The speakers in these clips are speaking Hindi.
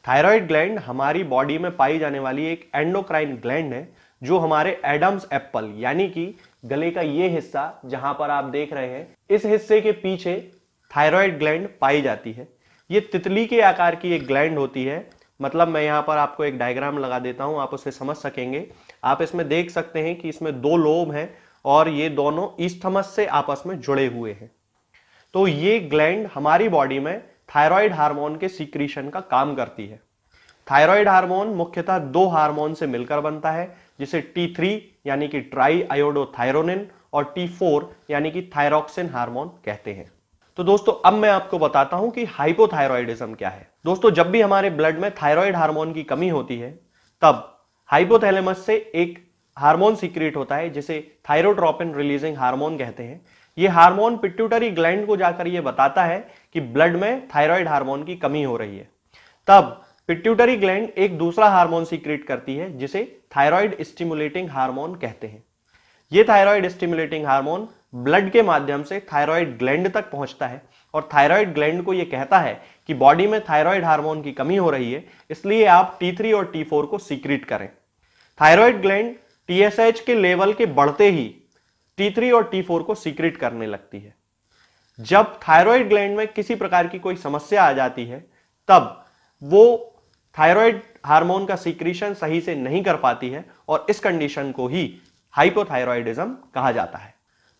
थायराइड ग्लैंड हमारी बॉडी में पाई जाने वाली एक एंडोक्राइन ग्लैंड है जो हमारे एडम्स एप्पल यानी कि गले का ये हिस्सा जहां पर आप देख रहे हैं, इस हिस्से के पीछे थायराइड ग्लैंड पाई जाती है। ये तितली के आकार की एक ग्लैंड होती है। मतलब मैं यहां पर आपको एक डायग्राम लगा देता हूं, आप उसे समझ सकेंगे। आप इसमें देख सकते हैं कि इसमें दो लोब हैं और ये दोनों ईस्थमस से आपस में जुड़े हुए हैं। तो ये ग्लैंड हमारी बॉडी में थायराइड हार्मोन के सीक्रेशन का काम करती है। थायराइड हार्मोन मुख्यतः दो हार्मोन से मिलकर बनता है, जिसे T3 यानी कि ट्राई आयोडोथायरोनिन और T4 यानी कि थायरोक्सिन हार्मोन कहते हैं। तो दोस्तों अब मैं आपको बताता हूं कि हाइपोथायरॉयडिज्म क्या है। दोस्तों जब भी हमारे ब्लड में थायराइड हार्मोन की कमी होती है तब हाइपोथैलेमस से एक हार्मोन सीक्रेट होता है जिसे थायरोट्रोपिन रिलीजिंग हार्मोन कहते हैं। यह हार्मोन पिट्यूटरी ग्लैंड को जाकर यह बताता है कि ब्लड में थायराइड हार्मोन की कमी हो रही है। तब पिट्यूटरी ग्लैंड एक दूसरा हार्मोन सीक्रेट करती है जिसे थायराइड स्टिमुलेटिंग हार्मोन कहते हैं। यह थायराइड स्टिमुलेटिंग हार्मोन ब्लड के माध्यम से थायराइड ग्लैंड तक पहुंचता है और थायराइड ग्लैंड को यह कहता है कि बॉडी में थायराइड हार्मोन की कमी हो रही है, इसलिए आप T3 और T4 को सीक्रेट करें। थायराइड ग्लैंड TSH के लेवल के बढ़ते ही T3 और T4 को सीक्रेट करने लगती है। जब थायराइड ग्लैंड में किसी प्रकार की कोई समस्या आ जाती है तब वो थायराइड हार्मोन का सीक्रेशन सही से नहीं कर पाती है और इस कंडीशन को ही हाइपोथायरॉयडिज्म कहा जाता है।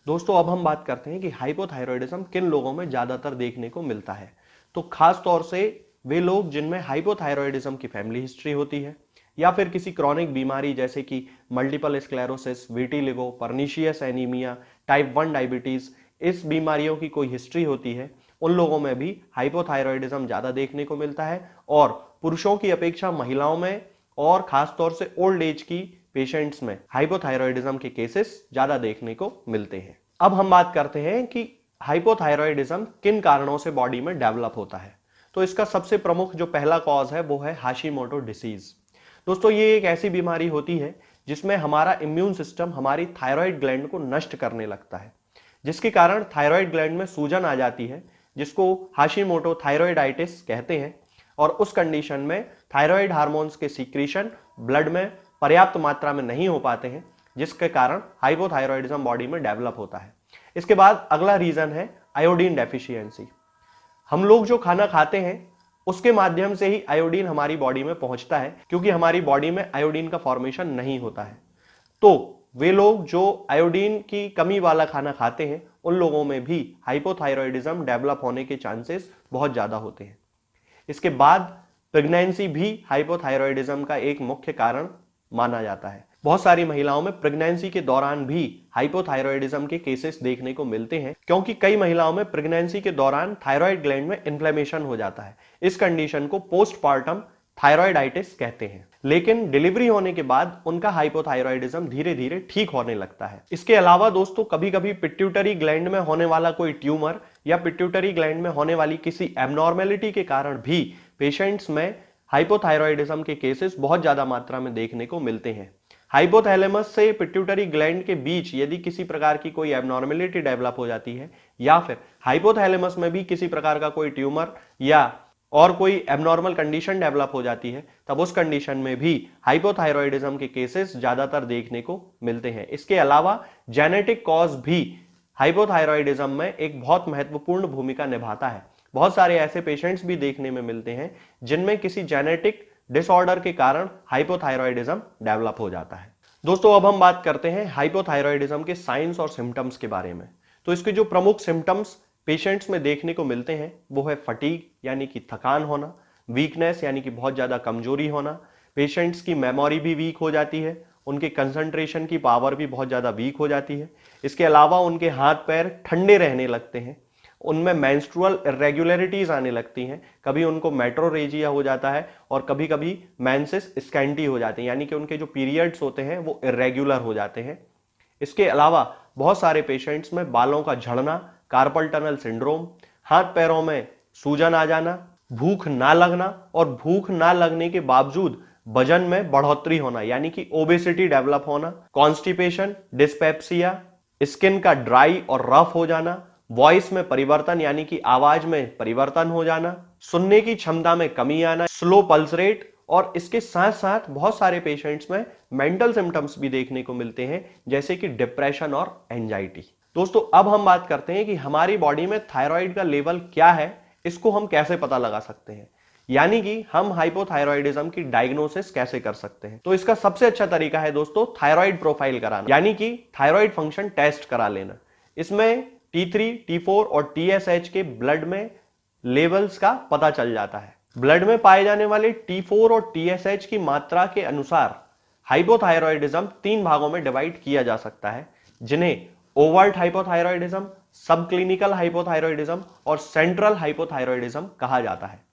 दोस्तों अब हम बात करते हैं कि हाइपोथायरॉयडिज्म किन लोगों में ज्यादातर देखने को मिलता है। तो खास तौर से वे लोग जिनमें हाइपोथायरॉयडिज्म की फैमिली हिस्ट्री होती है या फिर किसी क्रॉनिक बीमारी जैसे कि multiple sclerosis, vitiligo, pernicious anaemia, type 1 diabetes, इस बीमारियों की कोई हिस्ट्री होती है, उन लोगों में भी हाइपोथायरॉयडिज्म ज्यादा देखने को मिलता है। और पुरुषों की अपेक्षा महिलाओं में और खासतौर से ओल्ड एज की पेशेंट्स में हाइपोथायरॉयडिज्म के केसेस ज्यादा देखने को मिलते हैं। अब हम बात करते हैं कि हाइपोथायरॉयडिज्म किन कारणों से बॉडी में डेवलप होता है। तो इसका सबसे प्रमुख जो पहला कॉज है वो है हाशिमोटो डिसीज। दोस्तों ये एक ऐसी बीमारी होती है जिसमें हमारा इम्यून सिस्टम हमारी थायराइड ग्लैंड को नष्ट करने लगता है, जिसके कारण थायराइड ग्लैंड में सूजन आ जाती है, जिसको हाशिमोटो थायराइडाइटिस कहते हैं। और उस कंडीशन में थायराइड हार्मोन्स के सीक्रेशन ब्लड में पर्याप्त मात्रा में नहीं हो पाते हैं, जिसके कारण हाइपोथायरॉयडिज्म बॉडी में डेवलप होता है। इसके बाद अगला रीजन है आयोडीन डेफिशिएंसी। हम लोग जो खाना खाते हैं उसके माध्यम से ही आयोडीन हमारी बॉडी में पहुंचता है, क्योंकि हमारी बॉडी में आयोडीन का फॉर्मेशन नहीं होता है। तो वे लोग जो आयोडीन की कमी वाला खाना खाते हैं उन लोगों में भी हाइपोथायरॉयडिज्म डेवलप होने के चांसेस बहुत ज्यादा होते हैं। इसके बाद प्रेगनेंसी भी हाइपोथायरॉयडिज्म का एक मुख्य कारण माना जाता है। बहुत सारी महिलाओं में प्रेगनेंसी के दौरान भी हाइपोथायरॉयडिज्म के केसेस देखने को मिलते हैं, क्योंकि कई महिलाओं में प्रेगनेंसी के दौरान थायराइड ग्लैंड में इन्फ्लेमेशन हो जाता है। इस कंडीशन को पोस्टपार्टम थायराइडाइटिस कहते हैं। लेकिन डिलीवरी होने के बाद उनका हाइपोथायरॉयडिज्म धीरे धीरे ठीक होने लगता है। इसके अलावा दोस्तों कभी कभी पिट्यूटरी ग्लैंड में होने वाला कोई ट्यूमर या पिट्यूटरी ग्लैंड में होने वाली किसी एब्नॉर्मेलिटी के कारण भी पेशेंट्स में हाइपोथायरॉयडिज्म के केसेस बहुत ज्यादा मात्रा में देखने को मिलते हैं। हाइपोथैलेमस से पिट्यूटरी ग्लैंड के बीच यदि किसी प्रकार की कोई एब्नॉर्मेलिटी डेवलप हो जाती है या फिर हाइपोथैलेमस में भी किसी प्रकार का कोई ट्यूमर या और कोई एब्नॉर्मल कंडीशन डेवलप हो जाती है, तब उस कंडीशन में भी हाइपोथायरॉयडिज्म के केसेस ज्यादातर देखने को मिलते हैं। इसके अलावा जेनेटिक कॉज भी हाइपोथायरॉयडिज्म में एक बहुत महत्वपूर्ण भूमिका निभाता है। बहुत सारे ऐसे पेशेंट्स भी देखने में मिलते हैं जिनमें किसी जेनेटिक डिसऑर्डर के कारण हाइपोथायरॉयडिज्म डेवलप हो जाता है। दोस्तों अब हम बात करते हैं हाइपोथायरॉयडिज्म के साइंस और सिम्टम्स के बारे में। तो इसके जो प्रमुख सिम्टम्स पेशेंट्स में देखने को मिलते हैं वो है फटीग यानी कि थकान होना, वीकनेस यानी कि बहुत ज्यादा कमजोरी होना, पेशेंट्स की मेमोरी भी वीक हो जाती है, उनके कंसंट्रेशन की पावर भी बहुत ज्यादा वीक हो जाती है। इसके अलावा उनके हाथ पैर ठंडे रहने लगते हैं, उनमें मेंस्ट्रुअल इरेगुलरिटीज आने लगती हैं, कभी उनको मेट्रोरेजिया हो जाता है और कभी कभी मेंसेस स्कैंटी हो जाते हैं, यानी कि उनके जो पीरियड्स होते हैं वो इरेगुलर हो जाते हैं। इसके अलावा बहुत सारे पेशेंट्स में बालों का झड़ना, कार्पल टनल सिंड्रोम, हाथ पैरों में सूजन आ जाना, भूख ना लगना और भूख ना लगने के बावजूद वजन में बढ़ोतरी होना यानी कि ओबेसिटी डेवलप होना, कॉन्स्टिपेशन, डिस्पेप्सिया, स्किन का ड्राई और रफ हो जाना, वॉइस में परिवर्तन यानी कि आवाज में परिवर्तन हो जाना, सुनने की क्षमता में कमी आना, स्लो पल्स रेट, और इसके साथ साथ बहुत सारे पेशेंट्स में मेंटल सिम्टम्स भी देखने को मिलते हैं जैसे कि डिप्रेशन और एंजाइटी। दोस्तों अब हम बात करते हैं कि हमारी बॉडी में थायराइड का लेवल क्या है, इसको हम कैसे पता लगा सकते हैं, यानी कि हम हाइपोथायरॉयडिज्म की डायग्नोसिस कैसे कर सकते हैं। तो इसका सबसे अच्छा तरीका है दोस्तों थायराइड प्रोफाइल कराना, यानी कि थायराइड फंक्शन टेस्ट करा लेना। इसमें T3, T4 और TSH के ब्लड में लेवल्स का पता चल जाता है। ब्लड में पाए जाने वाले T4 और TSH की मात्रा के अनुसार हाइपोथायरॉयडिज्म 3 भागों में डिवाइड किया जा सकता है, जिन्हें ओवर्ट हाइपोथायरॉयडिज्म, सब क्लिनिकल हाइपोथायरॉयडिज्म और सेंट्रल हाइपोथायरॉयडिज्म कहा जाता है।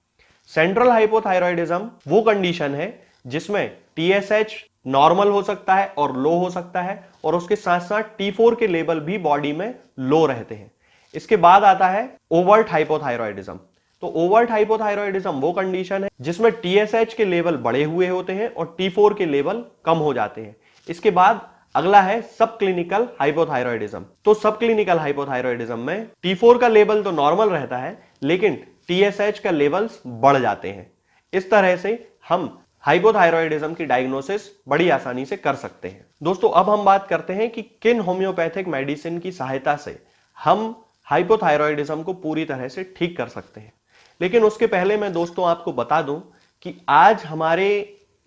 सेंट्रल हाइपोथायरॉयडिज्म वो कंडीशन है जिसमें TSH नॉर्मल हो सकता है और लो हो सकता है, और उसके साथ साथ T4 के लेवल भी बॉडी में लो रहते हैं। इसके बाद आता है ओवर्ट हाइपोथायरॉयडिज्म। तो ओवर्ट हाइपोथायरॉयडिज्म वो कंडीशन है जिसमें TSH के लेवल बढ़े हुए होते हैं और T4 के लेवल कम हो जाते हैं। इसके बाद अगला है सब क्लिनिकल हाइपोथायरॉयडिज्म। तो सब क्लिनिकल हाइपोथायरॉयडिज्म में T4 का लेवल तो नॉर्मल रहता है, लेकिन TSH का लेवल्स बढ़ जाते हैं। इस तरह से हम हाइपोथायरॉयडिज्म की डायग्नोसिस बड़ी आसानी से कर सकते हैं। दोस्तों अब हम बात करते हैं कि किन होम्योपैथिक मेडिसिन की सहायता से हम हाइपोथायरॉयडिज्म को पूरी तरह से ठीक कर सकते हैं। लेकिन उसके पहले मैं दोस्तों आपको बता दूं कि आज हमारे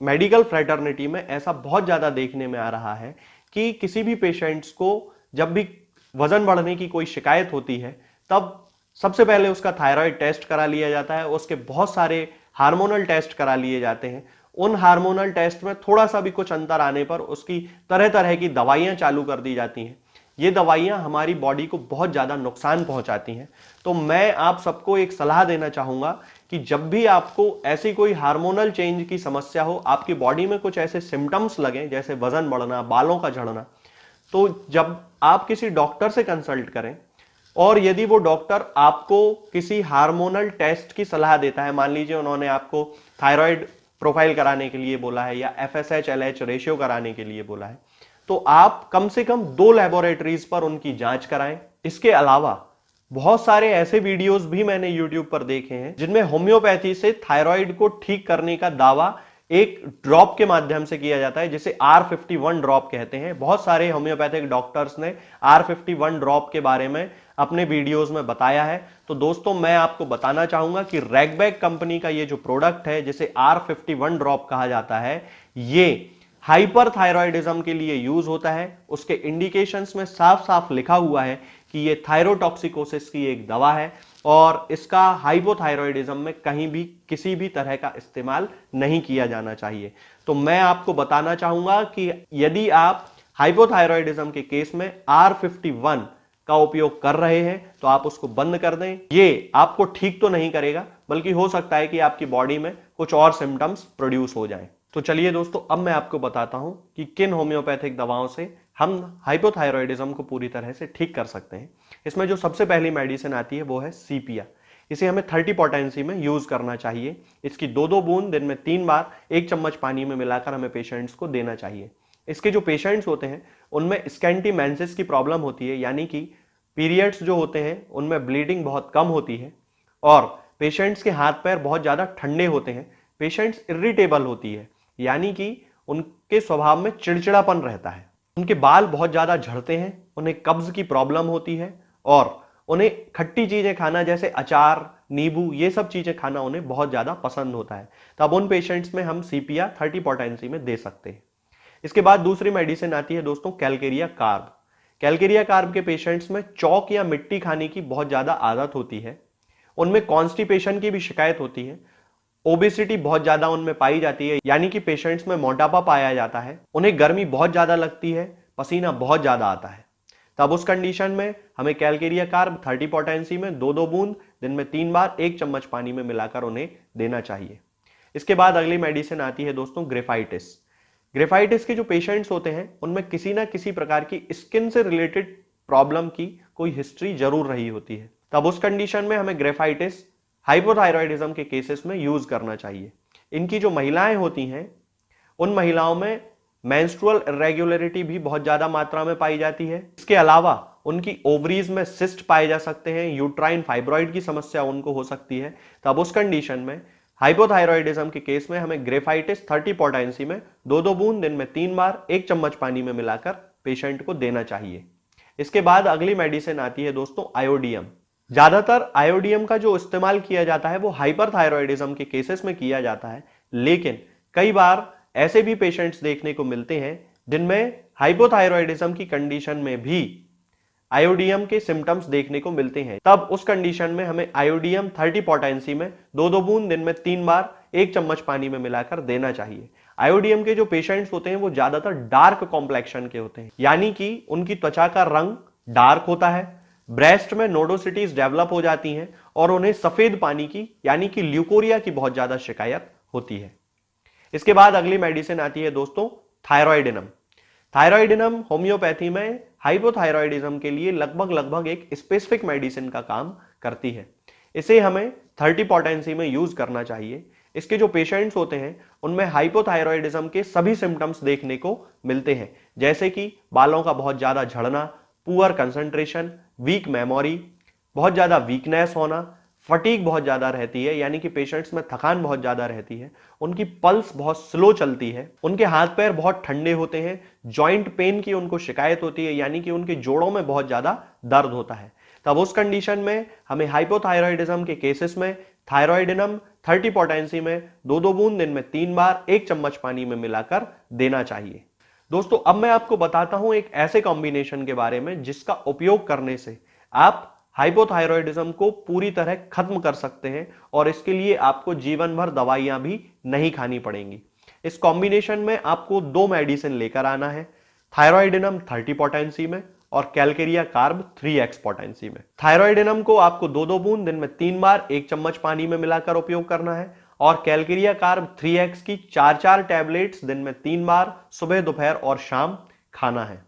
मेडिकल फ्रेटर्निटी में ऐसा बहुत ज्यादा देखने में आ रहा है कि किसी भी पेशेंट्स को जब भी वजन बढ़ने की कोई शिकायत होती है तब सबसे पहले उसका थायराइड टेस्ट करा लिया जाता है, उसके बहुत सारे हार्मोनल टेस्ट करा लिए जाते हैं। उन हार्मोनल टेस्ट में थोड़ा सा भी कुछ अंतर आने पर उसकी तरह तरह की दवाइयां चालू कर दी जाती हैं। ये दवाइयां हमारी बॉडी को बहुत ज्यादा नुकसान पहुंचाती हैं। तो मैं आप सबको एक सलाह देना चाहूंगा कि जब भी आपको ऐसी कोई हार्मोनल चेंज की समस्या हो, आपकी बॉडी में कुछ ऐसे सिम्टम्स लगे जैसे वजन बढ़ना, बालों का झड़ना, तो जब आप किसी डॉक्टर से कंसल्ट करें और यदि वो डॉक्टर आपको किसी हार्मोनल टेस्ट की सलाह देता है, मान लीजिए उन्होंने आपको थायराइड प्रोफाइल कराने के लिए बोला है या FSH LH रेशियो कराने के लिए बोला है, तो आप कम से कम 2 लैबोरेटरीज पर उनकी जांच कराएं। इसके अलावा बहुत सारे ऐसे वीडियोस भी मैंने यूट्यूब पर देखे हैं जिनमें होम्योपैथी से थायराइड को ठीक करने का दावा एक ड्रॉप के माध्यम से किया जाता है, जिसे R51 ड्रॉप कहते हैं। बहुत सारे होम्योपैथिक डॉक्टर्स ने R51 ड्रॉप के बारे में अपने वीडियोस में बताया है। तो दोस्तों मैं आपको बताना चाहूंगा कि रैगबैक कंपनी का ये जो प्रोडक्ट है जिसे R51 ड्रॉप कहा जाता है, ये हाइपरथायरॉयडिज्म के लिए यूज होता है। उसके इंडिकेशंस में साफ साफ लिखा हुआ है कि ये थायरोटॉक्सिकोसिस की एक दवा है और इसका हाइपोथायरॉयडिज्म में कहीं भी किसी भी तरह का इस्तेमाल नहीं किया जाना चाहिए। तो मैं आपको बताना चाहूंगा कि यदि आप हाइपोथायरॉयडिज्म के केस में R51 का उपयोग कर रहे हैं तो आप उसको बंद कर दें। ये आपको ठीक तो नहीं करेगा, बल्कि हो सकता है कि आपकी बॉडी में कुछ और सिम्टम्स प्रोड्यूस हो जाएं। तो चलिए दोस्तों अब मैं आपको बताता हूं कि किन होम्योपैथिक दवाओं से हम हाइपोथायरॉयडिज्म को पूरी तरह से ठीक कर सकते हैं। इसमें जो सबसे पहली मेडिसिन आती है वो है सीपिया। इसे हमें 30 पोटेंसी में यूज करना चाहिए। इसकी 2-2 बूंद दिन में 3 बार 1 चम्मच पानी में मिलाकर हमें पेशेंट्स को देना चाहिए। इसके जो पेशेंट्स होते हैं उनमें स्कैंटी मेंसेस की प्रॉब्लम होती है, यानी कि पीरियड्स जो होते हैं उनमें ब्लीडिंग बहुत कम होती है और पेशेंट्स के हाथ पैर बहुत ज्यादा ठंडे होते हैं। पेशेंट्स इरिटेबल होती है, यानी कि उनके स्वभाव में चिड़चिड़ापन रहता है। उनके बाल बहुत ज्यादा झड़ते हैं, उन्हें कब्ज की प्रॉब्लम होती है और उन्हें खट्टी चीजें खाना जैसे अचार, नींबू, ये सब चीजें खाना उन्हें बहुत ज्यादा पसंद होता है। तब उन पेशेंट्स में हम सीपिया 30 पोटेंसी में दे सकते हैं। इसके बाद दूसरी मेडिसिन आती है दोस्तों कैलकेरिया कार्ब। कैलकेरिया कार्ब के पेशेंट्स में चौक या मिट्टी खाने की बहुत ज्यादा आदत होती है। उनमें कॉन्स्टिपेशन की भी शिकायत होती है। ओबेसिटी बहुत ज्यादा उनमें पाई जाती है, यानी कि पेशेंट्स में मोटापा पाया जाता है। उन्हें गर्मी बहुत ज्यादा लगती है, पसीना बहुत ज्यादा आता है। तब उस कंडीशन में हमें कैलकेरिया कार्ब 30 पोटेंसी में 2-2 बूंद दिन में 3 बार 1 चम्मच पानी में मिलाकर उन्हें देना चाहिए। इसके बाद अगली मेडिसिन आती है दोस्तों ग्रेफाइटिस। ग्रेफाइटिस के जो पेशेंट्स होते हैं उनमें किसी ना किसी प्रकार की स्किन से रिलेटेड प्रॉब्लम की कोई हिस्ट्री जरूर रही होती है। तब उस कंडीशन में हमें ग्रेफाइटिस हाइपोथायरॉयडिज्म के केसेस में यूज करना चाहिए। इनकी जो महिलाएं होती हैं उन महिलाओं में मेंस्ट्रुअल इरेगुलरिटी भी बहुत ज्यादा मात्रा में पाई जाती है। इसके अलावा उनकी ओवरीज में सिस्ट पाए जा सकते हैं, यूट्राइन फाइब्रॉइड की समस्या उनको हो सकती है। तब उस कंडीशन में हाइपोथायरॉयडिज्म के केस में हमें ग्रेफाइटिस 30 पोटेंसी में 2-2 बूंद दिन में 3 बार 1 चम्मच पानी में मिलाकर पेशेंट को देना चाहिए। इसके बाद अगली मेडिसिन आती है दोस्तों आयोडियम। ज्यादातर आयोडियम का जो इस्तेमाल किया जाता है वो हाइपरथायरॉयडिज्म के केसेस में किया जाता है, लेकिन कई बार ऐसे भी पेशेंट्स देखने को मिलते हैं जिनमें हाइपोथायरॉयडिज्म की कंडीशन में भी आयोडियम के सिम्टम्स देखने को मिलते हैं। तब उस कंडीशन में हमें आयोडियम 30 पोटेंसी में 2-2 बूंद दिन में 3 बार 1 चम्मच पानी में मिलाकर देना चाहिए। आयोडियम के जो पेशेंट्स होते हैं वो ज्यादातर डार्क कॉम्प्लेक्शन के होते हैं, यानी कि उनकी त्वचा का रंग डार्क होता है, ब्रेस्ट में नोडोसिटीज डेवलप हो जाती हैं और उन्हें सफेद पानी की यानी कि ल्यूकोरिया की बहुत ज्यादा शिकायत होती है। इसके बाद अगली मेडिसिन आती है दोस्तों थायरॉयडिनम। थायरॉयडिनम होम्योपैथी में हाइपोथायरॉयडिज्म के लिए लगभग एक स्पेसिफिक मेडिसिन का काम करती है। इसे हमें 30 पोटेंसी में यूज करना चाहिए। इसके जो पेशेंट्स होते हैं उनमें हाइपोथायरॉयडिज्म के सभी सिम्टम्स देखने को मिलते हैं, जैसे कि बालों का बहुत ज्यादा झड़ना, पुअर कंसंट्रेशन, वीक मेमोरी, बहुत ज्यादा वीकनेस होना, फटीग बहुत ज्यादा रहती है यानी कि पेशेंट्स में थकान बहुत ज्यादा रहती है, उनकी पल्स बहुत स्लो चलती है, उनके हाथ पैर बहुत ठंडे होते हैं, जॉइंट पेन की उनको शिकायत होती है यानी कि उनके जोड़ों में बहुत ज्यादा दर्द होता है। तब उस कंडीशन में हमें हाइपोथायरॉयडिज्म के केसेस में थायरॉयडिनम 30 पोटेंसी में 2-2 बूंद दिन में 3 बार 1 चम्मच पानी में मिलाकर देना चाहिए। दोस्तों अब मैं आपको बताता हूं एक ऐसे कॉम्बिनेशन के बारे में जिसका उपयोग करने से आप हाइपोथायरॉयडिज्म को पूरी तरह खत्म कर सकते हैं और इसके लिए आपको जीवन भर दवाइयां भी नहीं खानी पड़ेंगी। इस कॉम्बिनेशन में आपको 2 मेडिसिन लेकर आना है, थायरॉयडिनम 30 पोटेंसी में और कैलकेरिया कार्ब 3x पोटेंसी में। थायरॉयडिनम को आपको 2-2 बूंद दिन में 3 बार 1 चम्मच पानी में मिलाकर उपयोग करना है और कैलकेरिया कार्ब 3x की 4-4 टैबलेट्स दिन में 3 बार सुबह, दोपहर और शाम खाना है।